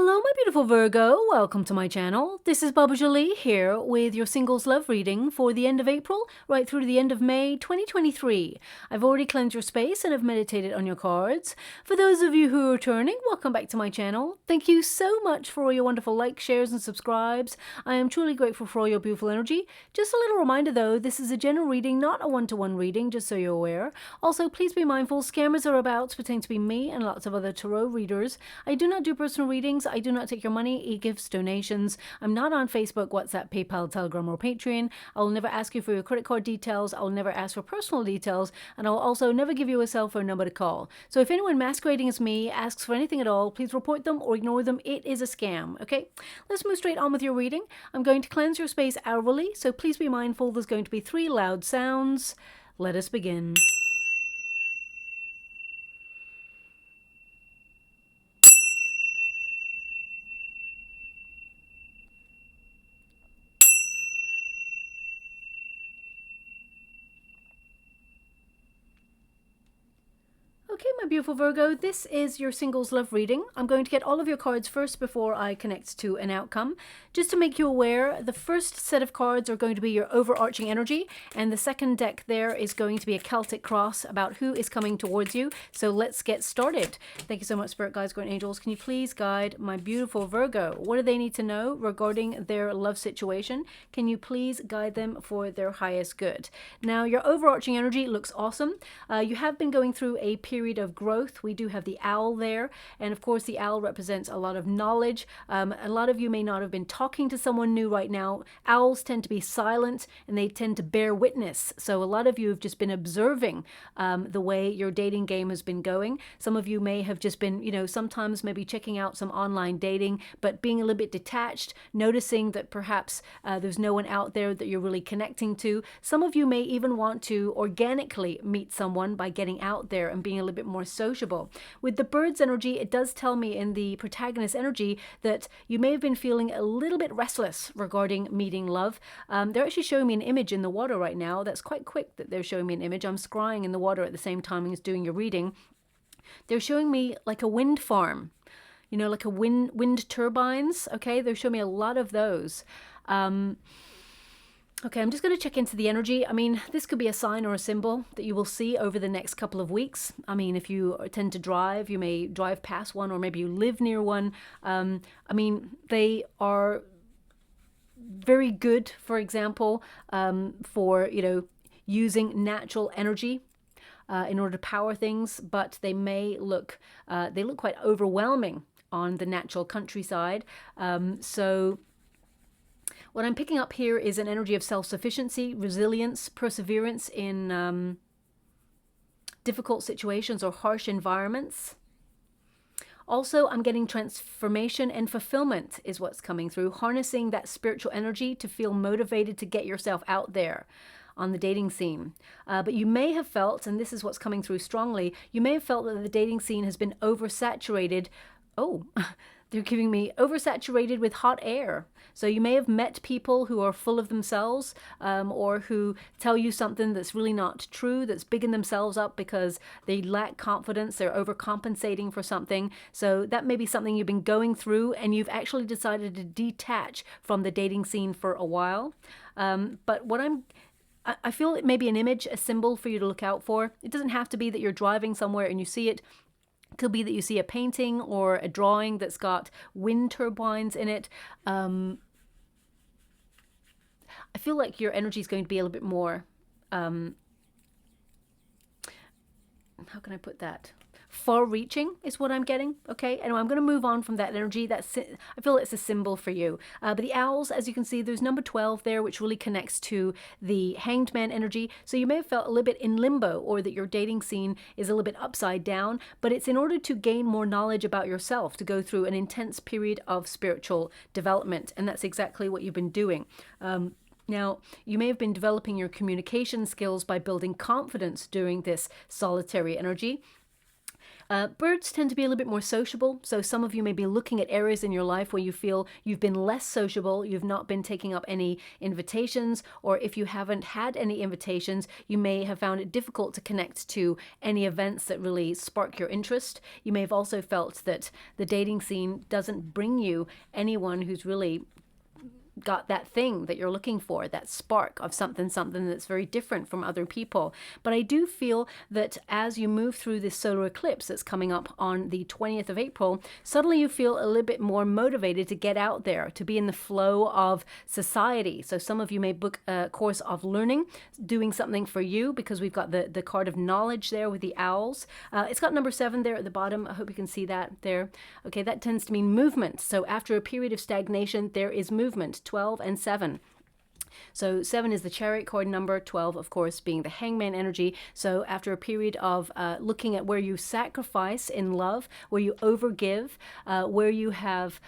Hello, my beautiful Virgo. Welcome to my channel. This is Baba Jolie here with your singles love reading for the end of April right through to the end of May 2023. I've already cleansed your space and have meditated on your cards. For those of you who are returning, welcome back to my channel. Thank you so much for all your wonderful likes, shares and subscribes. I am truly grateful for all your beautiful energy. Just a little reminder though, this is a general reading, not a one-to-one reading, just so you're aware. Also, please be mindful, scammers are about to pretend to be me and lots of other tarot readers. I do not do personal readings. I do not take your money, e-gifts, donations. I'm not on Facebook, WhatsApp, PayPal, Telegram, or Patreon. I will never ask you for your credit card details. I will never ask for personal details. And I will also never give you a cell phone number to call. So if anyone masquerading as me asks for anything at all, please report them or ignore them. It is a scam, okay? Let's move straight on with your reading. I'm going to cleanse your space hourly, so please be mindful there's going to be 3 loud sounds. Let us begin. Okay, my beautiful Virgo, this is your singles love reading. I'm going to get all of your cards first before I connect to an outcome. Just to make you aware, the first set of cards are going to be your overarching energy, and the second deck there is going to be a Celtic cross about who is coming towards you. So let's get started. Thank you so much, Spirit Guides, Guardian Angels. Can you please guide my beautiful Virgo? What do they need to know regarding their love situation? Can you please guide them for their highest good? Now, your overarching energy looks awesome. You have been going through a period of growth. We do have the owl there, and of course the owl represents a lot of knowledge. A lot of you may not have been talking to someone new right now. Owls tend to be silent and they tend to bear witness, so a lot of you have just been observing the way your dating game has been going. Some of you may have just been, you know, sometimes maybe checking out some online dating, but being a little bit detached, noticing that perhaps there's no one out there that you're really connecting to. Some of you may even want to organically meet someone by getting out there and being a little bit more sociable. With the bird's energy, it does tell me in the protagonist energy that you may have been feeling a little bit restless regarding meeting love. They're actually showing me an image in the water right now. That's quite quick that they're showing me an image. I'm scrying in the water at the same time as doing your reading. They're showing me like a wind farm, you know, like a wind turbines. Okay, they're showing me a lot of those. Okay, I'm just going to check into the energy. I mean, this could be a sign or a symbol that you will see over the next couple of weeks. I mean, if you tend to drive, you may drive past one, or maybe you live near one. I mean, they are very good, for example, for, you know, using natural energy in order to power things, but they may look, they look quite overwhelming on the natural countryside. So what I'm picking up here is an energy of self-sufficiency, resilience, perseverance in difficult situations or harsh environments. Also, I'm getting transformation and fulfillment is what's coming through, harnessing that spiritual energy to feel motivated to get yourself out there on the dating scene. But you may have felt, and this is what's coming through strongly, you may have felt that the dating scene has been oversaturated. Oh, they're giving me oversaturated with hot air. So you may have met people who are full of themselves, or who tell you something that's really not true, that's bigging themselves up because they lack confidence, they're overcompensating for something. So that may be something you've been going through and you've actually decided to detach from the dating scene for a while. But what I feel it may be an image, a symbol for you to look out for. It doesn't have to be that you're driving somewhere and you see it. It could be that you see a painting or a drawing that's got wind turbines in it. I feel like your energy is going to be a little bit more, how can I put that? Far-reaching is what I'm getting. Okay, and I'm going to move on from that energy. I feel it's a symbol for you. But the owls, as you can see, there's number 12 there, which really connects to the Hanged Man energy. So you may have felt a little bit in limbo, or that your dating scene is a little bit upside down, but it's in order to gain more knowledge about yourself, to go through an intense period of spiritual development, and that's exactly what you've been doing. Now, you may have been developing your communication skills by building confidence during this solitary energy. Birds tend to be a little bit more sociable, so some of you may be looking at areas in your life where you feel you've been less sociable, you've not been taking up any invitations, or if you haven't had any invitations, you may have found it difficult to connect to any events that really spark your interest. You may have also felt that the dating scene doesn't bring you anyone who's really got that thing that you're looking for, that spark of something that's very different from other people. But I do feel that as you move through this solar eclipse that's coming up on the 20th of April, suddenly you feel a little bit more motivated to get out there, to be in the flow of society. So some of you may book a course of learning, doing something for you, because we've got the card of knowledge there with the owls. It's got number 7 there at the bottom. I hope you can see that there. Okay, that tends to mean movement. So after a period of stagnation, there is movement. 12 and 7. So 7 is the Chariot card number, 12 of course being the Hangman energy. So after a period of looking at where you sacrifice in love, where you overgive, where you have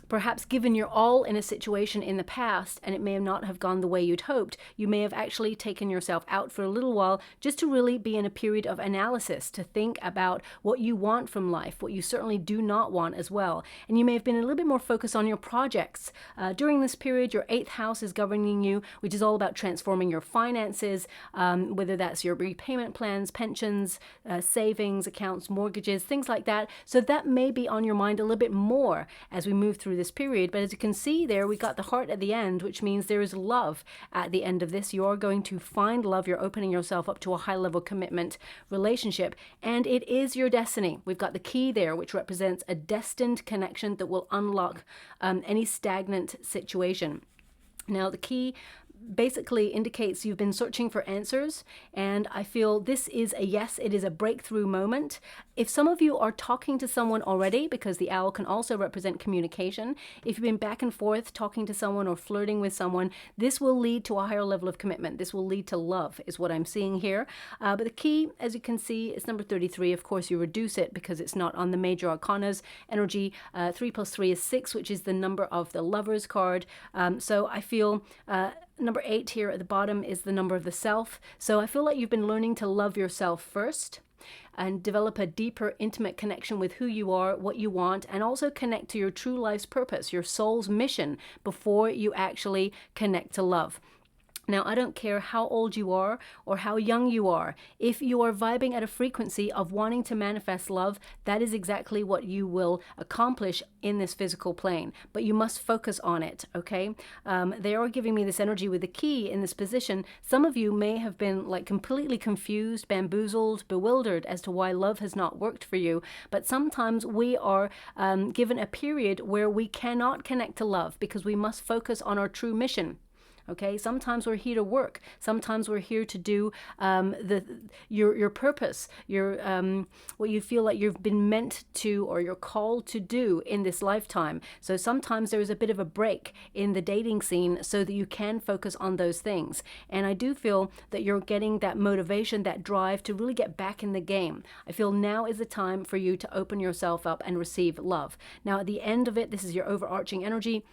perhaps given your all in a situation in the past and it may not have gone the way you'd hoped, you may have actually taken yourself out for a little while just to really be in a period of analysis, to think about what you want from life, what you certainly do not want as well. And you may have been a little bit more focused on your projects. During this period, your 8th house is governing you, which is all about transforming your finances, whether that's your repayment plans, pensions, savings accounts, mortgages, things like that. So that may be on your mind a little bit more as we move through this period. But as you can see there, we got the heart at the end, which means there is love at the end of this. You are going to find love. You're opening yourself up to a high level commitment relationship, and it is your destiny. We've got the key there, which represents a destined connection that will unlock any stagnant situation. Now, the key basically indicates you've been searching for answers, and I feel this is a yes, it is a breakthrough moment. If some of you are talking to someone already, because the owl can also represent communication, if you've been back and forth talking to someone or flirting with someone, this will lead to a higher level of commitment. This will lead to love, is what I'm seeing here. But the key, as you can see, is number 33. Of course, you reduce it because it's not on the major arcanas energy. 3 plus 3 is 6, which is the number of the Lovers card. So I feel number 8 here at the bottom is the number of the self. So I feel like you've been learning to love yourself first and develop a deeper, intimate connection with who you are, what you want, and also connect to your true life's purpose, your soul's mission, before you actually connect to love. Now, I don't care how old you are or how young you are. If you are vibing at a frequency of wanting to manifest love, that is exactly what you will accomplish in this physical plane. But you must focus on it, okay? They are giving me this energy with the key in this position. Some of you may have been like completely confused, bamboozled, bewildered as to why love has not worked for you. But sometimes we are given a period where we cannot connect to love because we must focus on our true mission. Okay, sometimes we're here to work. Sometimes we're here to do your purpose, your what you feel like you've been meant to, or you're called to do in this lifetime. So sometimes there's a bit of a break in the dating scene so that you can focus on those things. And I do feel that you're getting that motivation, that drive to really get back in the game. I feel now is the time for you to open yourself up and receive love. Now, at the end of it, this is your overarching energy.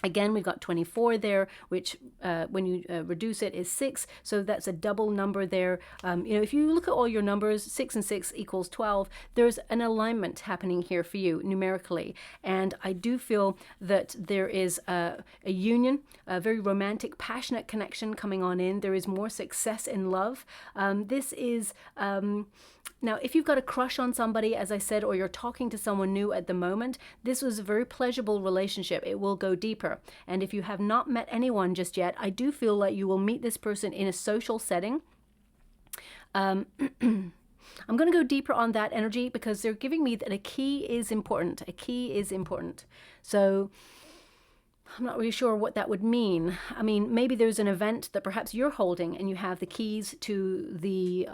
Again, we've got 24 there, which when you reduce it is 6. So that's a double number there. If you look at all your numbers, 6 and 6 equals 12. There's an alignment happening here for you numerically. And I do feel that there is a union, a very romantic, passionate connection coming on in. There is more success in love. This is... Now, if you've got a crush on somebody, as I said, or you're talking to someone new at the moment, this was a very pleasurable relationship. It will go deeper. And if you have not met anyone just yet, I do feel like you will meet this person in a social setting. I'm going to go deeper on that energy because they're giving me that a key is important. A key is important. So I'm not really sure what that would mean. I mean, maybe there's an event that perhaps you're holding and you have the keys to the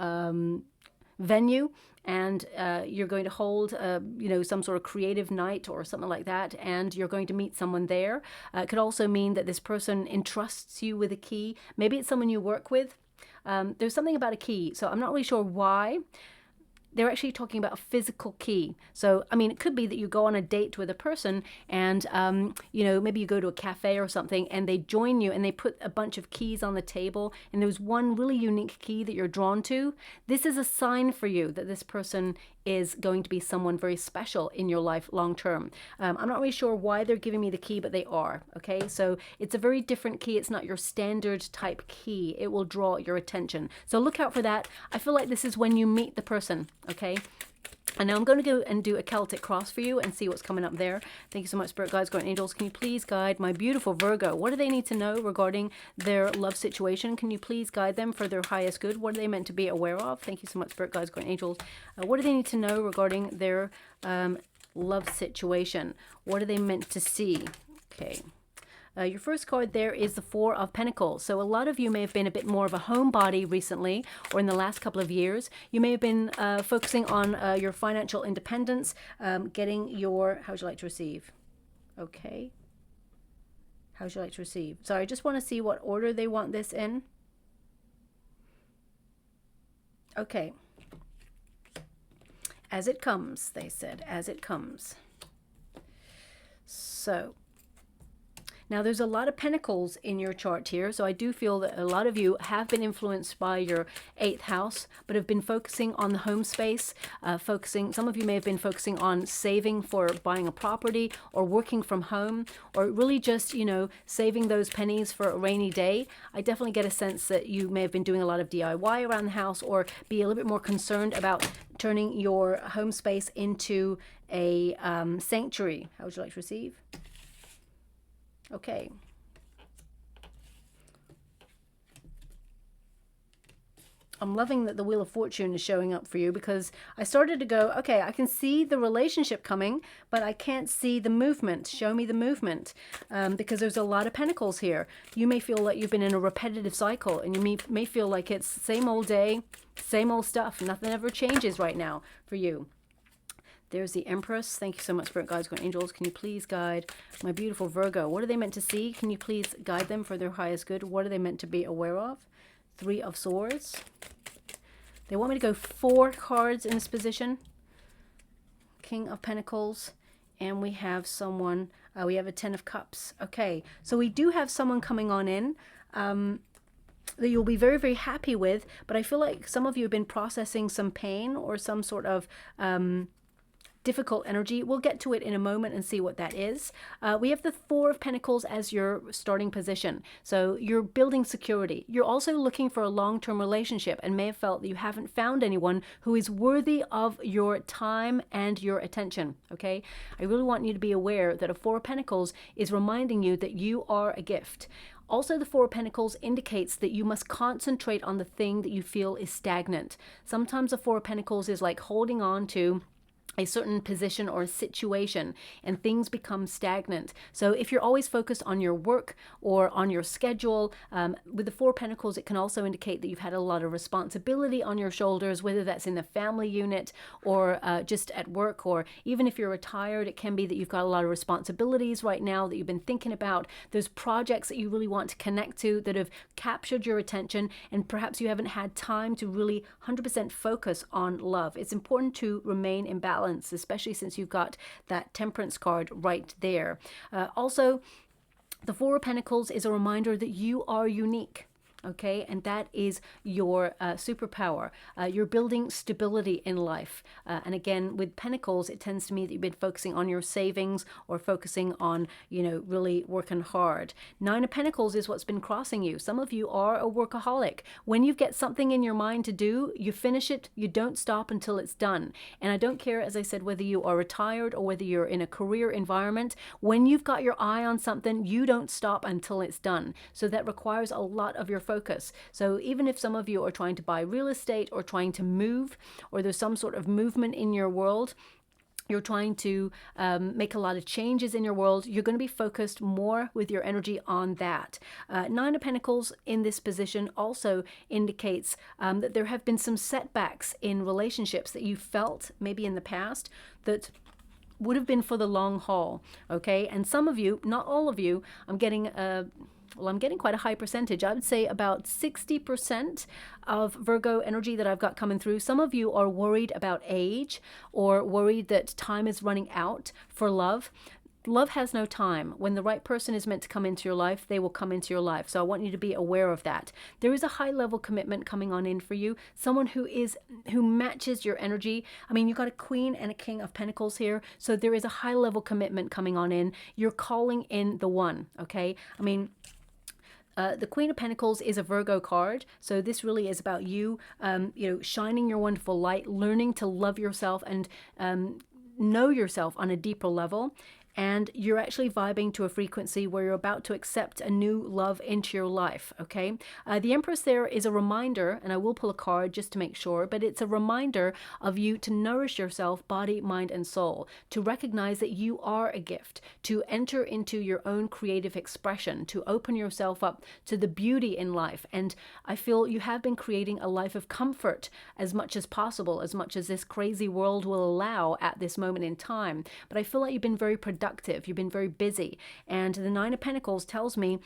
venue, and you're going to hold some sort of creative night or something like that, and you're going to meet someone there. It could also mean that this person entrusts you with a key. Maybe it's someone you work with. There's something about a key, so I'm not really sure why. they're actually talking about a physical key. So, I mean, it could be that you go on a date with a person and, you know, maybe you go to a cafe or something and they join you and they put a bunch of keys on the table and there's one really unique key that you're drawn to. This is a sign for you that this person is going to be someone very special in your life long term. I'm not really sure why they're giving me the key, but they are. Okay, so it's a very different key. It's not your standard type key. It will draw your attention. So look out for that. I feel like this is when you meet the person. Okay. And now I'm going to go and do a Celtic cross for you and see what's coming up there. Thank you so much, Spirit Guides, Guardian Angels. Can you please guide my beautiful Virgo? What do they need to know regarding their love situation? Can you please guide them for their highest good? What are they meant to be aware of? Thank you so much, Spirit Guides, Guardian Angels. What do they need to know regarding their love situation? What are they meant to see? Okay. Your first card there is the Four of Pentacles. So a lot of you may have been a bit more of a homebody recently or in the last couple of years. You may have been focusing on your financial independence, getting your, how would you like to receive? Okay. How would you like to receive? Sorry, I just want to see what order they want this in. Okay. As it comes, they said, as it comes. So now, there's a lot of pentacles in your chart here, so I do feel that a lot of you have been influenced by your 8th house, but have been focusing on the home space, some of you may have been focusing on saving for buying a property or working from home, or really just, you know, saving those pennies for a rainy day. I definitely get a sense that you may have been doing a lot of DIY around the house or be a little bit more concerned about turning your home space into a sanctuary. How would you like to receive? Okay. I'm loving that the Wheel of Fortune is showing up for you, because I started to go, okay, I can see the relationship coming, but I can't see the movement. Show me the movement, because there's a lot of pentacles here. You may feel like you've been in a repetitive cycle, and you may feel like it's same old day, same old stuff. Nothing ever changes right now for you. There's the Empress. Thank you so much, Spirit Guides, Guardian Angels. Can you please guide my beautiful Virgo? What are they meant to see? Can you please guide them for their highest good? What are they meant to be aware of? Three of Swords. They want me to go 4 cards in this position. King of Pentacles. And we have someone, we have a 10 of Cups. Okay, so we do have someone coming on in that you'll be very, very happy with. But I feel like some of you have been processing some pain or some sort of difficult energy. We'll get to it in a moment and see what that is. We have the Four of Pentacles as your starting position. So you're building security. You're also looking for a long-term relationship and may have felt that you haven't found anyone who is worthy of your time and your attention. Okay? I really want you to be aware that a Four of Pentacles is reminding you that you are a gift. Also, the Four of Pentacles indicates that you must concentrate on the thing that you feel is stagnant. Sometimes a Four of Pentacles is like holding on to a certain position or situation and things become stagnant. So if you're always focused on your work or on your schedule, with the Four of Pentacles, it can also indicate that you've had a lot of responsibility on your shoulders, whether that's in the family unit or just at work, or even if you're retired, it can be that you've got a lot of responsibilities right now that you've been thinking about. There's projects that you really want to connect to that have captured your attention, and perhaps you haven't had time to really 100% focus on love. It's important to remain in balance, especially since you've got that Temperance card right there. Also, the Four of Pentacles is a reminder that you are unique. Okay, and that is your superpower. You're building stability in life. And again, with Pentacles, it tends to mean that you've been focusing on your savings or focusing on, you know, really working hard. Nine of Pentacles is what's been crossing you. Some of you are a workaholic. When you get something in your mind to do, you finish it. You don't stop until it's done. And I don't care, as I said, whether you are retired or whether you're in a career environment. When you've got your eye on something, you don't stop until it's done. So that requires a lot of your focus. So even if some of you are trying to buy real estate or trying to move, or there's some sort of movement in your world, you're trying to make a lot of changes in your world, you're going to be focused more with your energy on that. Nine of Pentacles in this position also indicates that there have been some setbacks in relationships that you felt maybe in the past that would have been for the long haul, okay? And some of you, not all of you, I'm getting quite a high percentage. I would say about 60% of Virgo energy that I've got coming through. Some of you are worried about age or worried that time is running out for love. Love has no time. When the right person is meant to come into your life, they will come into your life. So I want you to be aware of that. There is a high level commitment coming on in for you. Someone who matches your energy. I mean, you've got a Queen and a King of Pentacles here. So there is a high level commitment coming on in. You're calling in the one, okay? I mean, the Queen of Pentacles is a Virgo card, so this really is about you, shining your wonderful light, learning to love yourself and know yourself on a deeper level. And you're actually vibing to a frequency where you're about to accept a new love into your life, okay? The Empress there is a reminder, and I will pull a card just to make sure, but it's a reminder of you to nourish yourself, body, mind, and soul, to recognize that you are a gift, to enter into your own creative expression, to open yourself up to the beauty in life. And I feel you have been creating a life of comfort as much as possible, as much as this crazy world will allow at this moment in time. But I feel like you've been very productive. You've been very busy. And the Nine of Pentacles tells me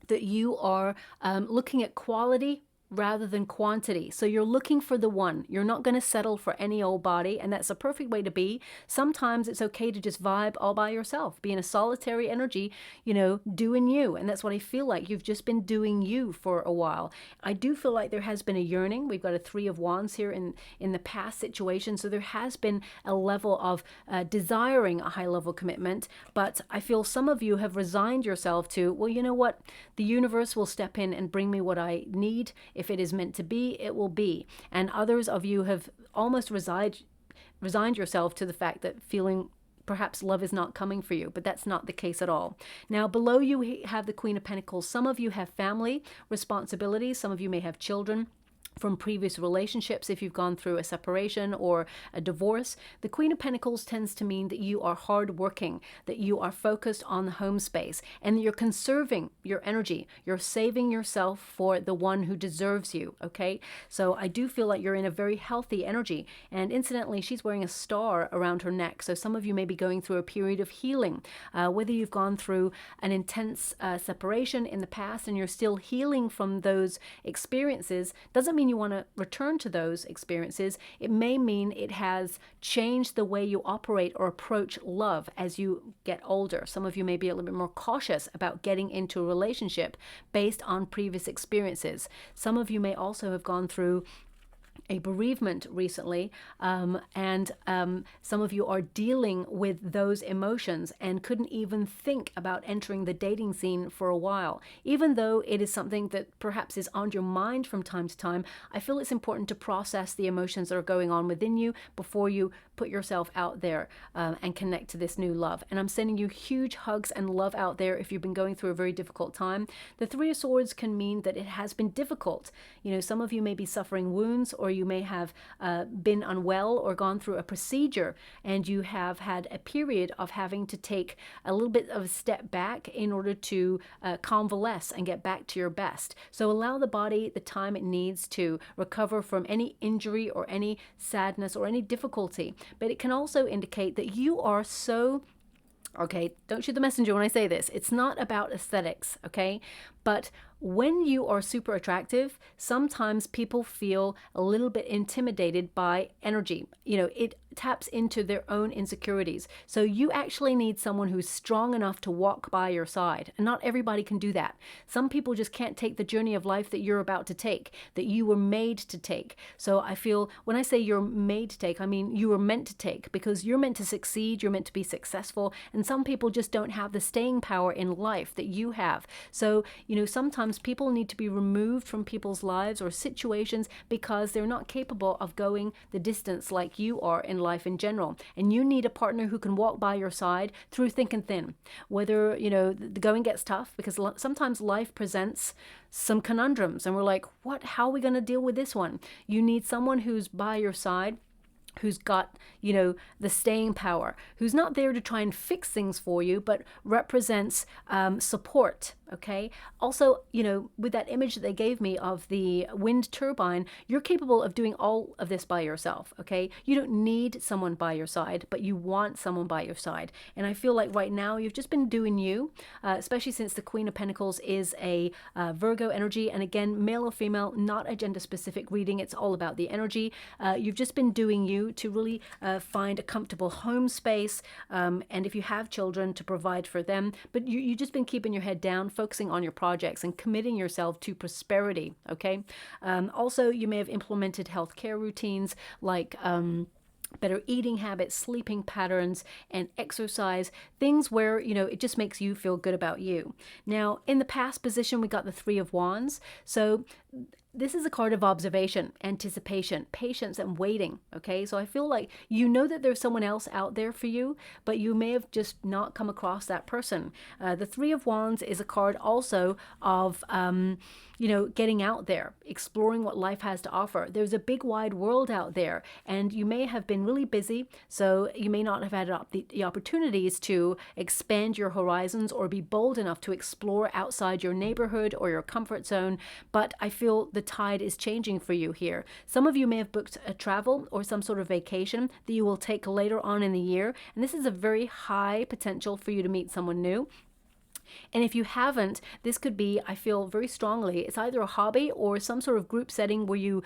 that you are looking at quality rather than quantity. So you're looking for the one. You're not going to settle for any old body, and that's a perfect way to be. Sometimes it's okay to just vibe all by yourself, be in a solitary energy, doing you. And that's what I feel like. You've just been doing you for a while. I do feel like there has been a yearning. We've got a Three of Wands here in the past situation. So there has been a level of desiring a high level commitment, but I feel some of you have resigned yourself to, well, you know what? The universe will step in and bring me what I need. If it is meant to be, it will be. And others of you have almost resigned yourself to the fact that feeling perhaps love is not coming for you, but that's not the case at all. Now, below you have the Queen of Pentacles. Some of you have family responsibilities. Some of you may have children from previous relationships if you've gone through a separation or a divorce. The Queen of Pentacles tends to mean that you are hardworking, that you are focused on the home space, and you're conserving your energy. You're saving yourself for the one who deserves you, okay? So I do feel like you're in a very healthy energy. And incidentally, she's wearing a star around her neck. So some of you may be going through a period of healing, whether you've gone through an intense separation in the past and you're still healing from those experiences, doesn't mean you want to return to those experiences. It may mean it has changed the way you operate or approach love as you get older. Some of you may be a little bit more cautious about getting into a relationship based on previous experiences. Some of you may also have gone through a bereavement recently, and some of you are dealing with those emotions and couldn't even think about entering the dating scene for a while. Even though it is something that perhaps is on your mind from time to time, I feel it's important to process the emotions that are going on within you before you put yourself out there and connect to this new love. And I'm sending you huge hugs and love out there if you've been going through a very difficult time. The Three of Swords can mean that it has been difficult. Some of you may be suffering wounds, or you may have been unwell or gone through a procedure, and you have had a period of having to take a little bit of a step back in order to convalesce and get back to your best. So allow the body the time it needs to recover from any injury or any sadness or any difficulty. But it can also indicate that you are so, okay, don't shoot the messenger when I say this. It's not about aesthetics, okay? But when you are super attractive, sometimes people feel a little bit intimidated by energy. It taps into their own insecurities. So you actually need someone who's strong enough to walk by your side. And not everybody can do that. Some people just can't take the journey of life that you're about to take, that you were made to take. So I feel when I say you're made to take, I mean you were meant to take, because you're meant to succeed, you're meant to be successful. And some people just don't have the staying power in life that you have. So, sometimes people need to be removed from people's lives or situations because they're not capable of going the distance like you are in life in general. And you need a partner who can walk by your side through thick and thin. Whether, the going gets tough, because sometimes life presents some conundrums and we're like, how are we going to deal with this one? You need someone who's by your side who's got, you know, the staying power, who's not there to try and fix things for you, but represents support, okay? Also, you know, with that image that they gave me of the wind turbine, you're capable of doing all of this by yourself, okay? You don't need someone by your side, but you want someone by your side. And I feel like right now you've just been doing you, especially since the Queen of Pentacles is a Virgo energy. And again, male or female, not a gender specific reading. It's all about the energy. You've just been doing you to really find a comfortable home space, and if you have children, to provide for them. But you've just been keeping your head down, focusing on your projects and committing yourself to prosperity, okay? Also, you may have implemented healthcare routines like better eating habits, sleeping patterns, and exercise, things where, you know, it just makes you feel good about you. Now, in the past position, we got the Three of Wands. So this is a card of observation, anticipation, patience, and waiting, okay? So I feel like you know that there's someone else out there for you, but you may have just not come across that person. The Three of Wands is a card also of, you know, getting out there, exploring what life has to offer. There's a big wide world out there, and you may have been really busy, so you may not have had the opportunities to expand your horizons or be bold enough to explore outside your neighborhood or your comfort zone. But I feel the tide is changing for you here. Some of you may have booked a travel or some sort of vacation that you will take later on in the year, and this is a very high potential for you to meet someone new. And if you haven't, this could be, I feel very strongly, it's either a hobby or some sort of group setting where you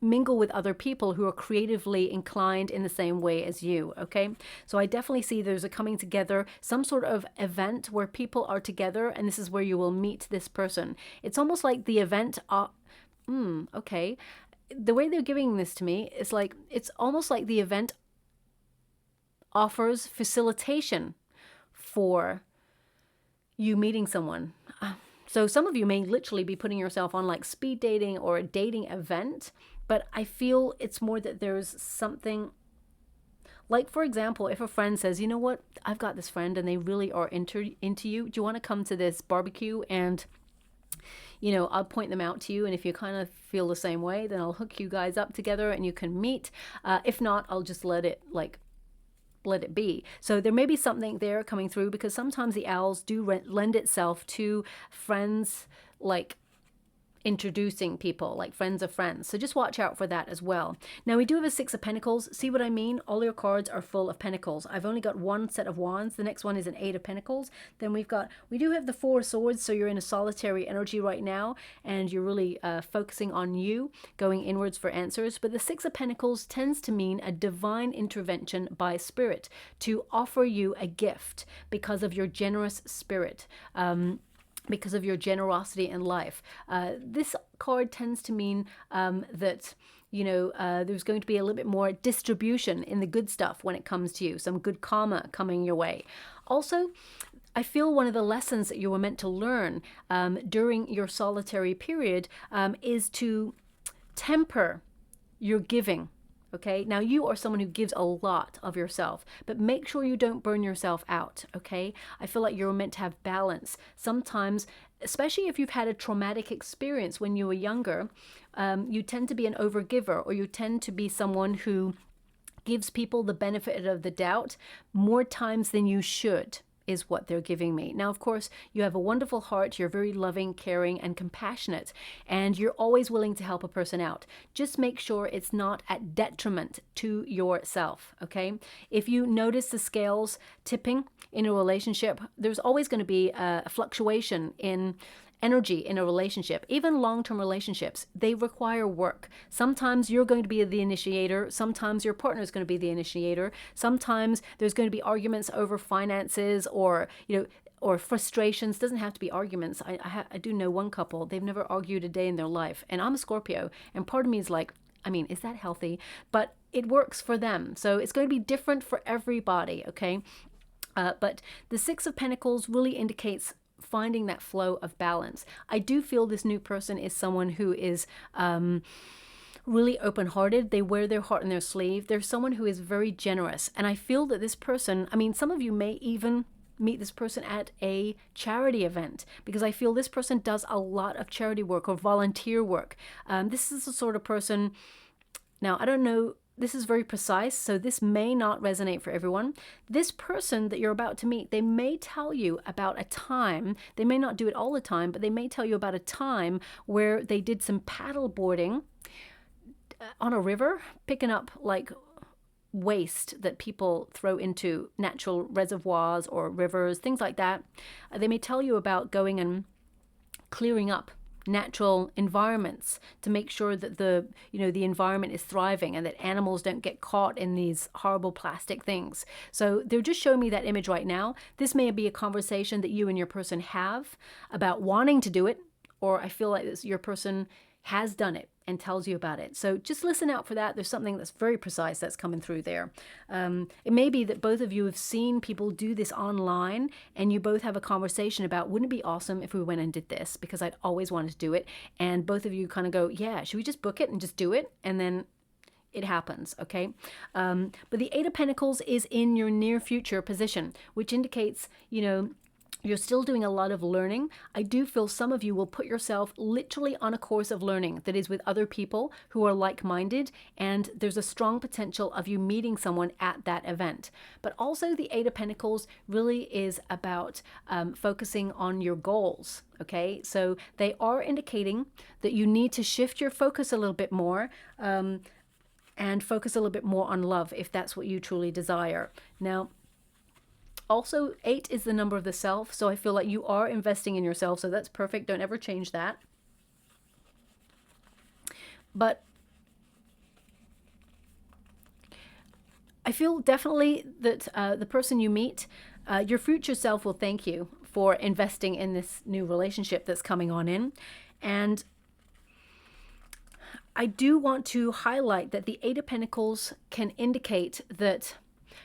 mingle with other people who are creatively inclined in the same way as you, okay? So I definitely see there's a coming together, some sort of event where people are together, and this is where you will meet this person. It's almost like the event, okay. The way they're giving this to me is like, it's almost like the event offers facilitation for you meeting someone. So some of you may literally be putting yourself on like speed dating or a dating event, but I feel it's more that there's something like, for example, if a friend says, you know what, I've got this friend and they really are into you. Do you want to come to this barbecue? And, you know, I'll point them out to you. And if you kind of feel the same way, then I'll hook you guys up together and you can meet. If not, I'll just let it be. So there may be something there coming through, because sometimes the owls do lend itself to friends, like introducing people, like friends of friends. So just watch out for that as well. Now we do have a Six of Pentacles. See what I mean? All your cards are full of pentacles. I've only got one set of wands. The next one is an Eight of Pentacles. Then we do have the Four of Swords. So you're in a solitary energy right now, and you're really focusing on you, going inwards for answers. But the Six of Pentacles tends to mean a divine intervention by spirit to offer you a gift because of your generous spirit. Because of your generosity in life. This card tends to mean that, you know, there's going to be a little bit more distribution in the good stuff when it comes to you, some good karma coming your way. Also, I feel one of the lessons that you were meant to learn during your solitary period is to temper your giving. Okay, now you are someone who gives a lot of yourself, but make sure you don't burn yourself out, okay? I feel like you're meant to have balance. Sometimes, especially if you've had a traumatic experience when you were younger, you tend to be an overgiver, or you tend to be someone who gives people the benefit of the doubt more times than you should, is what they're giving me. Now, of course, you have a wonderful heart. You're very loving, caring, and compassionate, and you're always willing to help a person out. Just make sure it's not at detriment to yourself, okay? If you notice the scales tipping in a relationship, there's always going to be a fluctuation in energy in a relationship. Even long-term relationships, they require work. Sometimes you're going to be the initiator. Sometimes your partner is going to be the initiator. Sometimes there's going to be arguments over finances, or, you know, or frustrations. Doesn't have to be arguments. I do know one couple, they've never argued a day in their life. And I'm a Scorpio, and part of me is like, I mean, is that healthy? But it works for them. So it's going to be different for everybody, okay? But the Six of Pentacles really indicates finding that flow of balance. I do feel this new person is someone who is really open-hearted. They wear their heart on their sleeve. They're someone who is very generous. And I feel that this person, I mean, some of you may even meet this person at a charity event, because I feel this person does a lot of charity work or volunteer work. This is the sort of person, now I don't know this is very precise, so this may not resonate for everyone. This person that you're about to meet, they may tell you about a time, they may not do it all the time, but they may tell you about a time where they did some paddle boarding on a river, picking up like waste that people throw into natural reservoirs or rivers, things like that. They may tell you about going and clearing up natural environments to make sure that the environment is thriving and that animals don't get caught in these horrible plastic things. So they're just showing me that image right now. This may be a conversation that you and your person have about wanting to do it, or I feel like your person has done it and tells you about it. So just listen out for that. There's something that's very precise that's coming through there. It may be that both of you have seen people do this online and you both have a conversation about, wouldn't it be awesome if we went and did this, because I'd always wanted to do it. And both of you kind of go, yeah, should we just book it and just do it? And then it happens, okay? But the Eight of Pentacles is in your near future position, which indicates, you're still doing a lot of learning. I do feel some of you will put yourself literally on a course of learning that is with other people who are like-minded, and there's a strong potential of you meeting someone at that event. But also the Eight of Pentacles really is about focusing on your goals, okay? So they are indicating that you need to shift your focus a little bit more and focus a little bit more on love if that's what you truly desire. Now, also, 8 is the number of the self, so I feel like you are investing in yourself, so that's perfect. Don't ever change that. But I feel definitely that the person you meet, your future self will thank you for investing in this new relationship that's coming on in. And I do want to highlight that the Eight of Pentacles can indicate that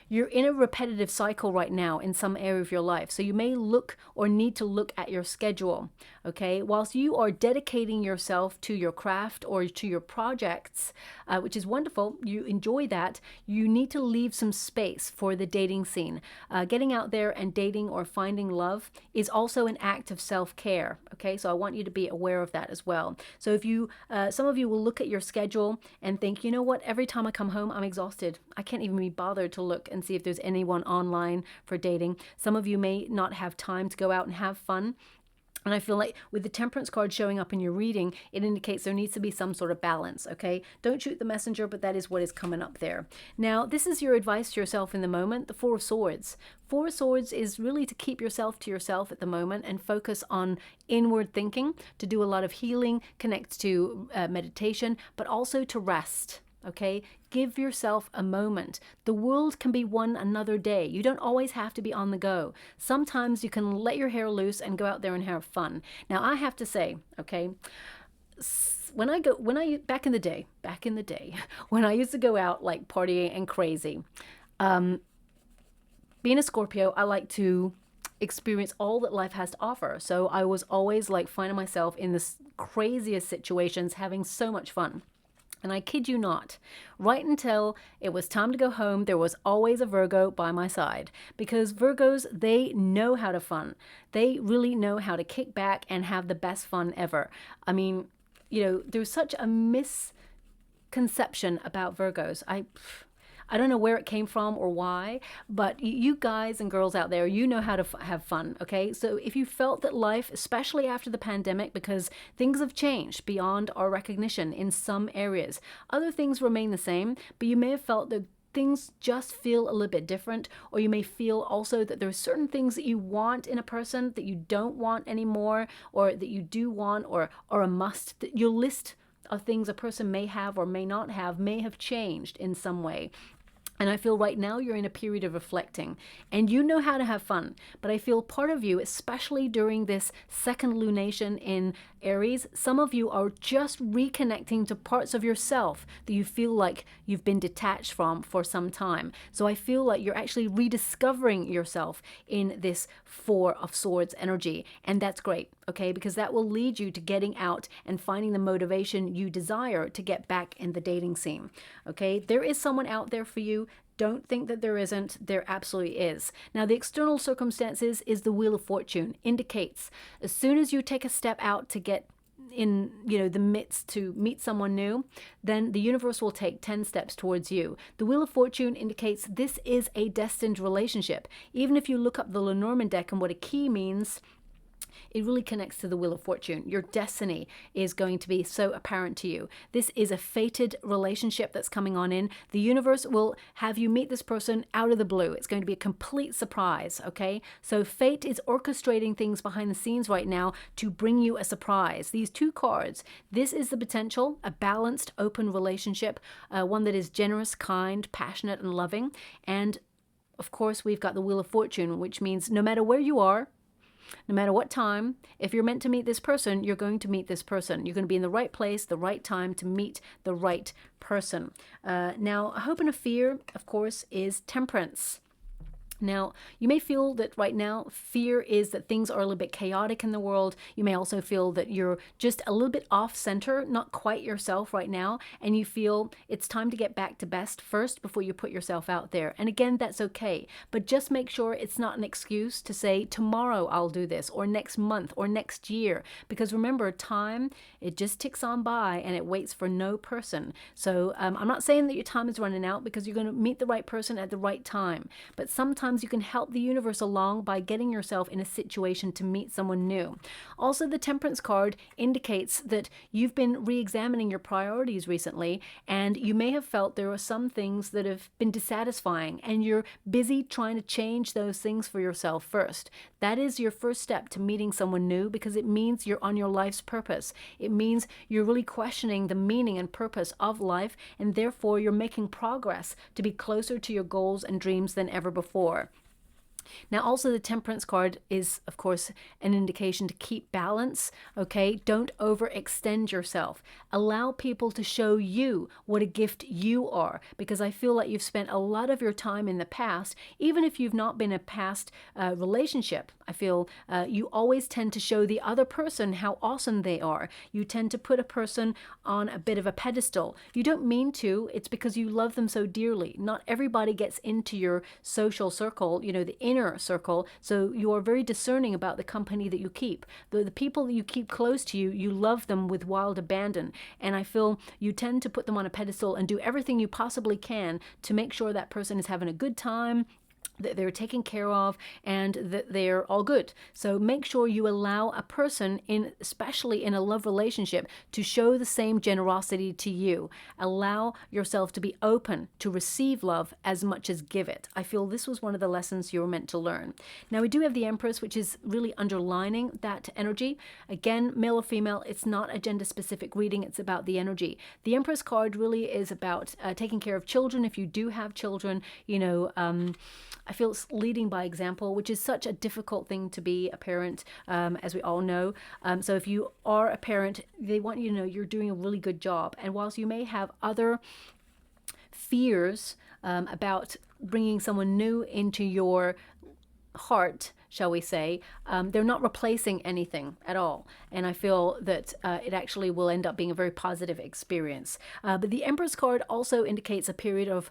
you're in a repetitive cycle right now in some area of your life. So you may look or need to look at your schedule, okay? Whilst you are dedicating yourself to your craft or to your projects, which is wonderful, you enjoy that, you need to leave some space for the dating scene. Getting out there and dating or finding love is also an act of self-care, okay? So I want you to be aware of that as well. So if you, some of you will look at your schedule and think, you know what, every time I come home, I'm exhausted. I can't even be bothered to look and see if there's anyone online for dating. Some of you may not have time to go out and have fun. And I feel like with the Temperance card showing up in your reading, it indicates there needs to be some sort of balance, okay? Don't shoot the messenger, but that is what is coming up there. Now, this is your advice to yourself in the moment, the Four of Swords. Four of Swords is really to keep yourself to yourself at the moment and focus on inward thinking, to do a lot of healing, connect to meditation, but also to rest. Okay, give yourself a moment. The world can be won another day. You don't always have to be on the go. Sometimes you can let your hair loose and go out there and have fun. Now, I have to say, okay, back in the day, when I used to go out like partying and crazy, being a Scorpio, I like to experience all that life has to offer. So I was always like finding myself in the craziest situations, having so much fun. And I kid you not, right until it was time to go home, there was always a Virgo by my side. Because Virgos, they know how to fun. They really know how to kick back and have the best fun ever. I mean, there's such a misconception about Virgos. I don't know where it came from or why, but you guys and girls out there, you know how to have fun, okay? So if you felt that life, especially after the pandemic, because things have changed beyond our recognition in some areas, other things remain the same, but you may have felt that things just feel a little bit different, or you may feel also that there are certain things that you want in a person that you don't want anymore, or that you do want, or a must. That your list of things a person may have or may not have may have changed in some way. And I feel right now you're in a period of reflecting and you know how to have fun. But I feel part of you, especially during this second lunation in Aries, some of you are just reconnecting to parts of yourself that you feel like you've been detached from for some time. So I feel like you're actually rediscovering yourself in this Four of Swords energy. And that's great, okay? Because that will lead you to getting out and finding the motivation you desire to get back in the dating scene, okay? There is someone out there for you. Don't think that there isn't. There absolutely is. Now, the external circumstances is the Wheel of Fortune. Indicates as soon as you take a step out to get the midst to meet someone new, then the universe will take 10 steps towards you. The Wheel of Fortune indicates this is a destined relationship. Even if you look up the Lenormand deck and what a key means, it really connects to the Wheel of Fortune. Your destiny is going to be so apparent to you. This is a fated relationship that's coming on in. The universe will have you meet this person out of the blue. It's going to be a complete surprise, okay? So fate is orchestrating things behind the scenes right now to bring you a surprise. These two cards, this is the potential, a balanced, open relationship, one that is generous, kind, passionate, and loving. And of course, we've got the Wheel of Fortune, which means no matter where you are, no matter what time, if you're meant to meet this person, you're going to meet this person. You're going to be in the right place, the right time to meet the right person. Now, a hope and a fear, of course, is Temperance. Now, you may feel that right now fear is that things are a little bit chaotic in the world. You may also feel that you're just a little bit off center, not quite yourself right now, and you feel it's time to get back to best first before you put yourself out there. And again, that's okay, but just make sure it's not an excuse to say tomorrow I'll do this, or next month, or next year, because remember, time, it just ticks on by and it waits for no person. So I'm not saying that your time is running out, because you're going to meet the right person at the right time, but sometimes you can help the universe along by getting yourself in a situation to meet someone new. Also, the Temperance card indicates that you've been re-examining your priorities recently, and you may have felt there are some things that have been dissatisfying, and you're busy trying to change those things for yourself first. That is your first step to meeting someone new, because it means you're on your life's purpose. It means you're really questioning the meaning and purpose of life, and therefore you're making progress to be closer to your goals and dreams than ever before. Now, also the Temperance card is, of course, an indication to keep balance, okay? Don't overextend yourself. Allow people to show you what a gift you are, because I feel like you've spent a lot of your time in the past, even if you've not been a past relationship. I feel you always tend to show the other person how awesome they are. You tend to put a person on a bit of a pedestal. You don't mean to. It's because you love them so dearly. Not everybody gets into your social circle, the inner circle, so you are very discerning about the company that you keep. The people that you keep close to you, you love them with wild abandon, and I feel you tend to put them on a pedestal and do everything you possibly can to make sure that person is having a good time, that they're taken care of, and that they're all good. So make sure you allow a person, especially in a love relationship, to show the same generosity to you. Allow yourself to be open to receive love as much as give it. I feel this was one of the lessons you were meant to learn. Now, we do have the Empress, which is really underlining that energy. Again, male or female, it's not a gender-specific reading. It's about the energy. The Empress card really is about taking care of children. If you do have children, I feel it's leading by example, which is such a difficult thing to be a parent, as we all know. So if you are a parent, they want you to know you're doing a really good job. And whilst you may have other fears about bringing someone new into your heart, shall we say, they're not replacing anything at all. And I feel that it actually will end up being a very positive experience. But the Empress card also indicates a period of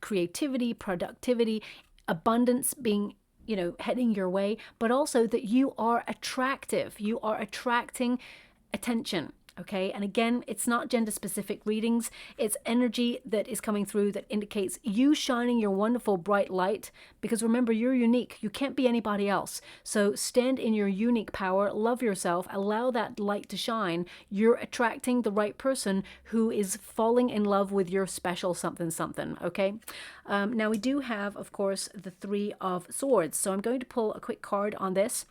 creativity, productivity, abundance being, heading your way, but also that you are attractive. You are attracting attention. Okay, and again, it's not gender-specific readings. It's energy that is coming through that indicates you shining your wonderful bright light, because remember, you're unique. You can't be anybody else. So stand in your unique power, love yourself, allow that light to shine. You're attracting the right person who is falling in love with your special something something, okay? Now, we do have, of course, the Three of Swords. So I'm going to pull a quick card on this.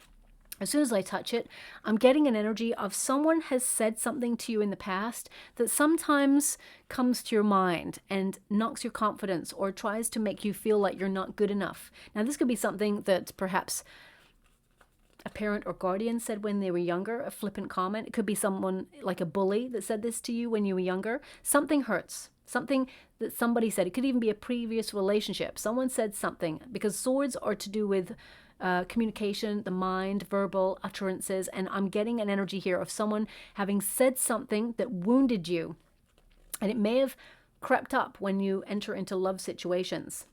As soon as I touch it, I'm getting an energy of someone has said something to you in the past that sometimes comes to your mind and knocks your confidence or tries to make you feel like you're not good enough. Now, this could be something that perhaps a parent or guardian said when they were younger, a flippant comment. It could be someone like a bully that said this to you when you were younger. Something hurts. Something that somebody said. It could even be a previous relationship. Someone said something, because swords are to do with communication, the mind, verbal utterances, and I'm getting an energy here of someone having said something that wounded you, and it may have crept up when you enter into love situations.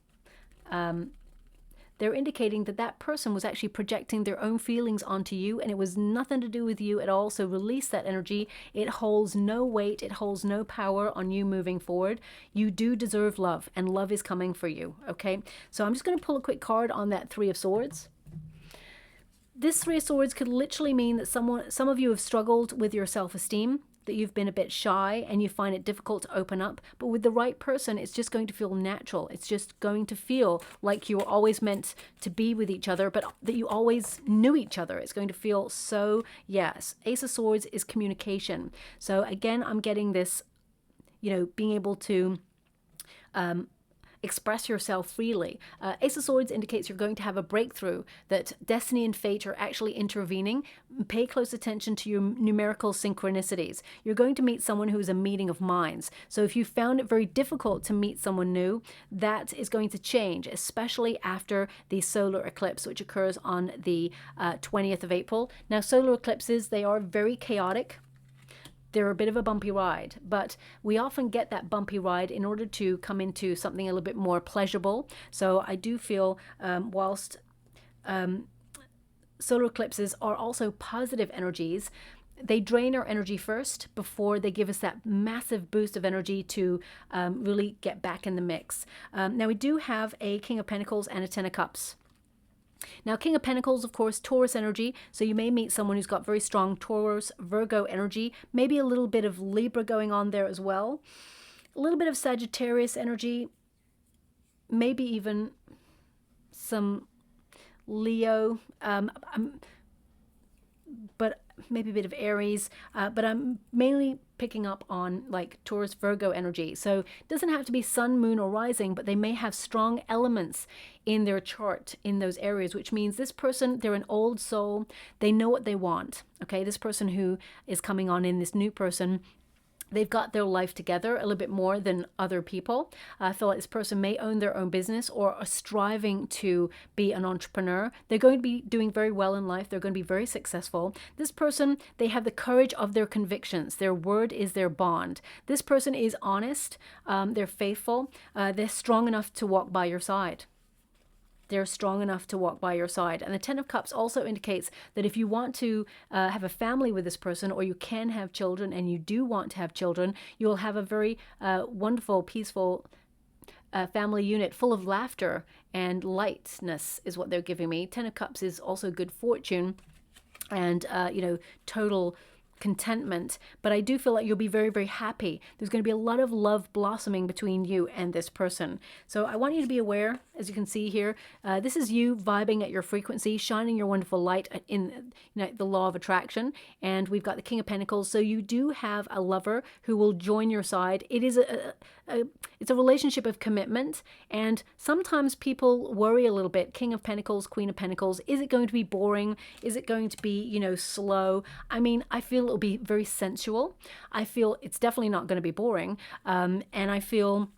they're indicating that that person was actually projecting their own feelings onto you, and it was nothing to do with you at all. So release that energy. It holds no weight. It holds no power on you moving forward. You do deserve love, and love is coming for you. Okay, so I'm just going to pull a quick card on that Three of Swords. This Three of Swords could literally mean that some of you have struggled with your self-esteem, that you've been a bit shy and you find it difficult to open up. But with the right person, it's just going to feel natural. It's just going to feel like you were always meant to be with each other, but that you always knew each other. It's going to feel so, yes. Ace of Swords is communication. So again, I'm getting this, you know, being able to express yourself freely. Ace of Swords indicates you're going to have a breakthrough, that destiny and fate are actually intervening. Pay close attention to your numerical synchronicities. You're going to meet someone who is a meeting of minds. So if you found it very difficult to meet someone new, that is going to change, especially after the solar eclipse, which occurs on the 20th of April. Now, solar eclipses, they are very chaotic. They're a bit of a bumpy ride, but we often get that bumpy ride in order to come into something a little bit more pleasurable. So I do feel whilst solar eclipses are also positive energies, they drain our energy first before they give us that massive boost of energy to really get back in the mix. Now we do have a King of Pentacles and a Ten of Cups. Now, King of Pentacles, of course, Taurus energy. So you may meet someone who's got very strong Taurus, Virgo energy, maybe a little bit of Libra going on there as well. A little bit of Sagittarius energy, maybe even some Leo, but maybe a bit of Aries, but I'm mainly picking up on like Taurus, Virgo energy. So it doesn't have to be sun, moon, or rising, but they may have strong elements in their chart in those areas, which means this person, they're an old soul. They know what they want. Okay, this person who is coming on in, this new person, they've got their life together a little bit more than other people. I feel like this person may own their own business or are striving to be an entrepreneur. They're going to be doing very well in life. They're going to be very successful. This person, they have the courage of their convictions. Their word is their bond. This person is honest. They're faithful. They're strong enough to walk by your side. They're strong enough to walk by your side. And the Ten of Cups also indicates that if you want to have a family with this person, or you can have children and you do want to have children, you will have a very wonderful, peaceful family unit full of laughter and lightness is what they're giving me. Ten of Cups is also good fortune and, you know, total contentment, but I do feel like you'll be very, very happy. There's going to be a lot of love blossoming between you and this person. So I want you to be aware, as you can see here, this is you vibing at your frequency, shining your wonderful light in, you know, the law of attraction. And we've got the King of Pentacles. So you do have a lover who will join your side. It is it's a relationship of commitment, and sometimes people worry a little bit. King of Pentacles, Queen of Pentacles. Is it going to be boring? Is it going to be, you know, slow? I mean, I feel it'll be very sensual. I feel it's definitely not going to be boring. And I feel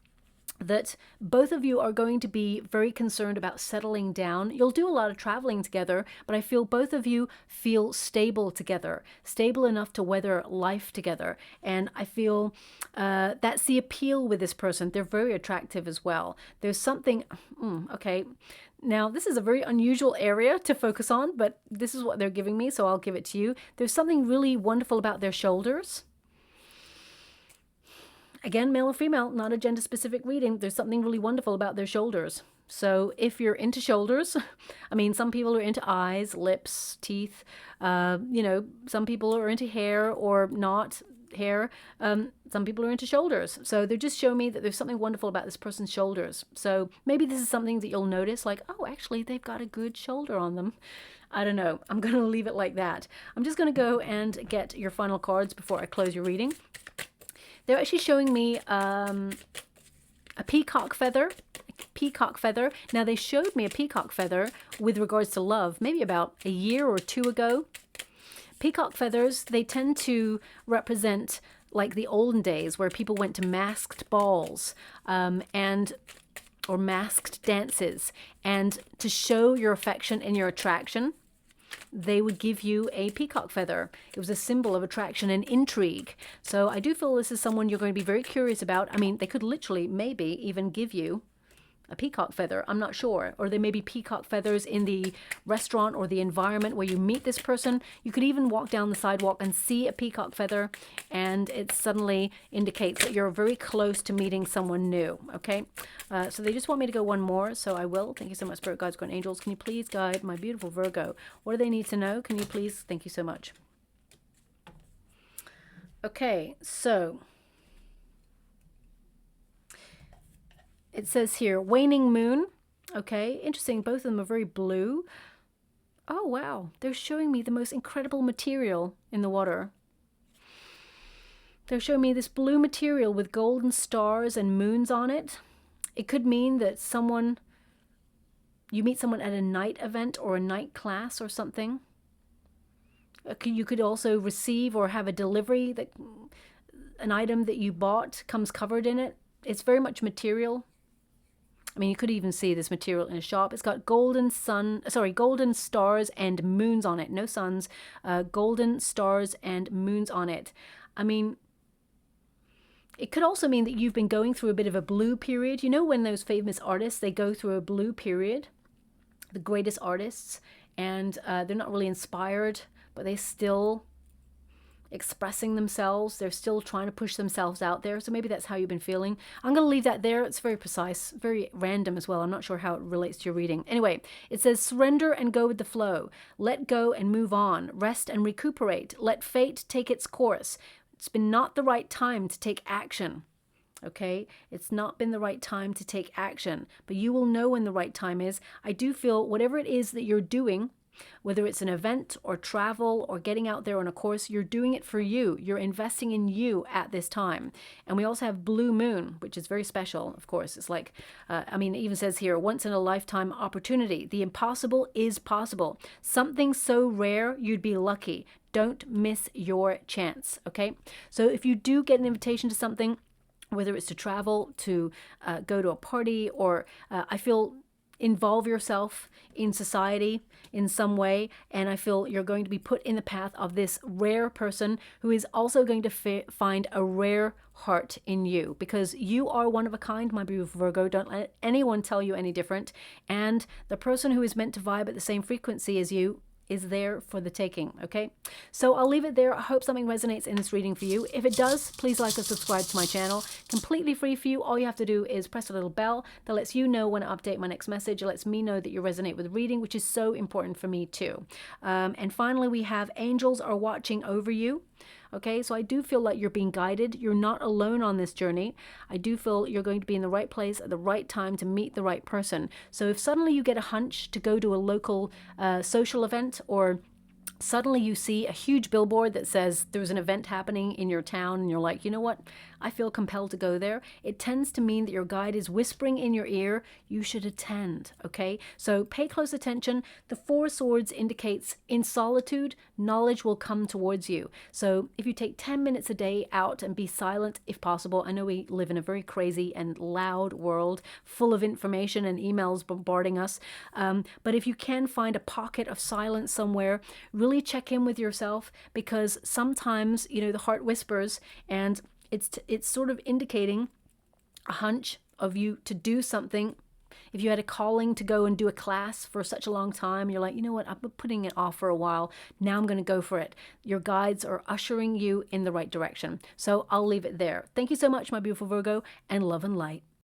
that both of you are going to be very concerned about settling down. You'll do a lot of traveling together, but I feel both of you feel stable together, stable enough to weather life together. And I feel that's the appeal with this person. They're very attractive as well. There's something, okay. Now, this is a very unusual area to focus on, but this is what they're giving me, so I'll give it to you. There's something really wonderful about their shoulders. Again, male or female, not a gender-specific reading. There's something really wonderful about their shoulders. So if you're into shoulders, I mean, some people are into eyes, lips, teeth. You know, some people are into hair or not hair. Some people are into shoulders. So they're just showing me that there's something wonderful about this person's shoulders. So maybe this is something that you'll notice, like, oh, actually, they've got a good shoulder on them. I don't know. I'm going to leave it like that. I'm just going to go and get your final cards before I close your reading. They're actually showing me a peacock feather. Peacock feather. Now, they showed me a peacock feather with regards to love, maybe about a year or two ago. Peacock feathers, they tend to represent like the olden days where people went to masked balls or masked dances. And to show your affection and your attraction, they would give you a peacock feather. It was a symbol of attraction and intrigue. So I do feel this is someone you're going to be very curious about. I mean, they could literally maybe even give you a peacock feather. I'm not sure. Or there may be peacock feathers in the restaurant or the environment where you meet this person. You could even walk down the sidewalk and see a peacock feather, and it suddenly indicates that you're very close to meeting someone new. Okay, so they just want me to go one more, so I will. Thank you so much, Spirit Guides, Guardian Angels. Can you please guide my beautiful Virgo? What do they need to know? Can you please? Thank you so much. Okay, so it says here, waning moon. Okay, interesting. Both of them are very blue. Oh, wow. They're showing me the most incredible material in the water. They're showing me this blue material with golden stars and moons on it. It could mean that you meet someone at a night event or a night class or something. You could also receive or have a delivery that an item that you bought comes covered in it. It's very much material. I mean, you could even see this material in a shop. It's got golden stars and moons on it. No suns, golden stars and moons on it. I mean, it could also mean that you've been going through a bit of a blue period. You know, when those famous artists, they go through a blue period, the greatest artists, and they're not really inspired, but they still expressing themselves. They're still trying to push themselves out there. So maybe that's how you've been feeling. I'm going to leave that there. It's very precise, very random as well. I'm not sure how it relates to your reading. Anyway, it says surrender and go with the flow. Let go and move on. Rest and recuperate. Let fate take its course. It's been not the right time to take action. Okay, it's not been the right time to take action, but you will know when the right time is. I do feel whatever it is that you're doing, whether it's an event or travel or getting out there on a course, you're doing it for you. You're investing in you at this time. And we also have blue moon, which is very special, of course. It's like, I mean, it even says here, once in a lifetime opportunity. The impossible is possible. Something so rare, you'd be lucky. Don't miss your chance, okay? So if you do get an invitation to something, whether it's to travel, to go to a party, or I feel involve yourself in society in some way, and I feel you're going to be put in the path of this rare person who is also going to find a rare heart in you, because you are one of a kind, my beautiful Virgo. Don't let anyone tell you any different, and the person who is meant to vibe at the same frequency as you is there for the taking, okay? So I'll leave it there. I hope something resonates in this reading for you. If it does, please like or subscribe to my channel. Completely free for you. All you have to do is press a little bell that lets you know when I update my next message. It lets me know that you resonate with reading, which is so important for me too. And finally, we have angels are watching over you. Okay, so I do feel like you're being guided. You're not alone on this journey. I do feel you're going to be in the right place at the right time to meet the right person. So if suddenly you get a hunch to go to a local social event, or suddenly you see a huge billboard that says there's an event happening in your town and you're like, you know what, I feel compelled to go there, it tends to mean that your guide is whispering in your ear, you should attend, okay? So pay close attention. The Four Swords indicates in solitude, knowledge will come towards you. So if you take 10 minutes a day out and be silent if possible, I know we live in a very crazy and loud world full of information and emails bombarding us, but if you can find a pocket of silence somewhere, really check in with yourself, because sometimes, you know, the heart whispers, and it's sort of indicating a hunch of you to do something. If you had a calling to go and do a class for such a long time, you're like, you know what, I've been putting it off for a while. Now I'm going to go for it. Your guides are ushering you in the right direction. So I'll leave it there. Thank you so much, my beautiful Virgo, and love and light.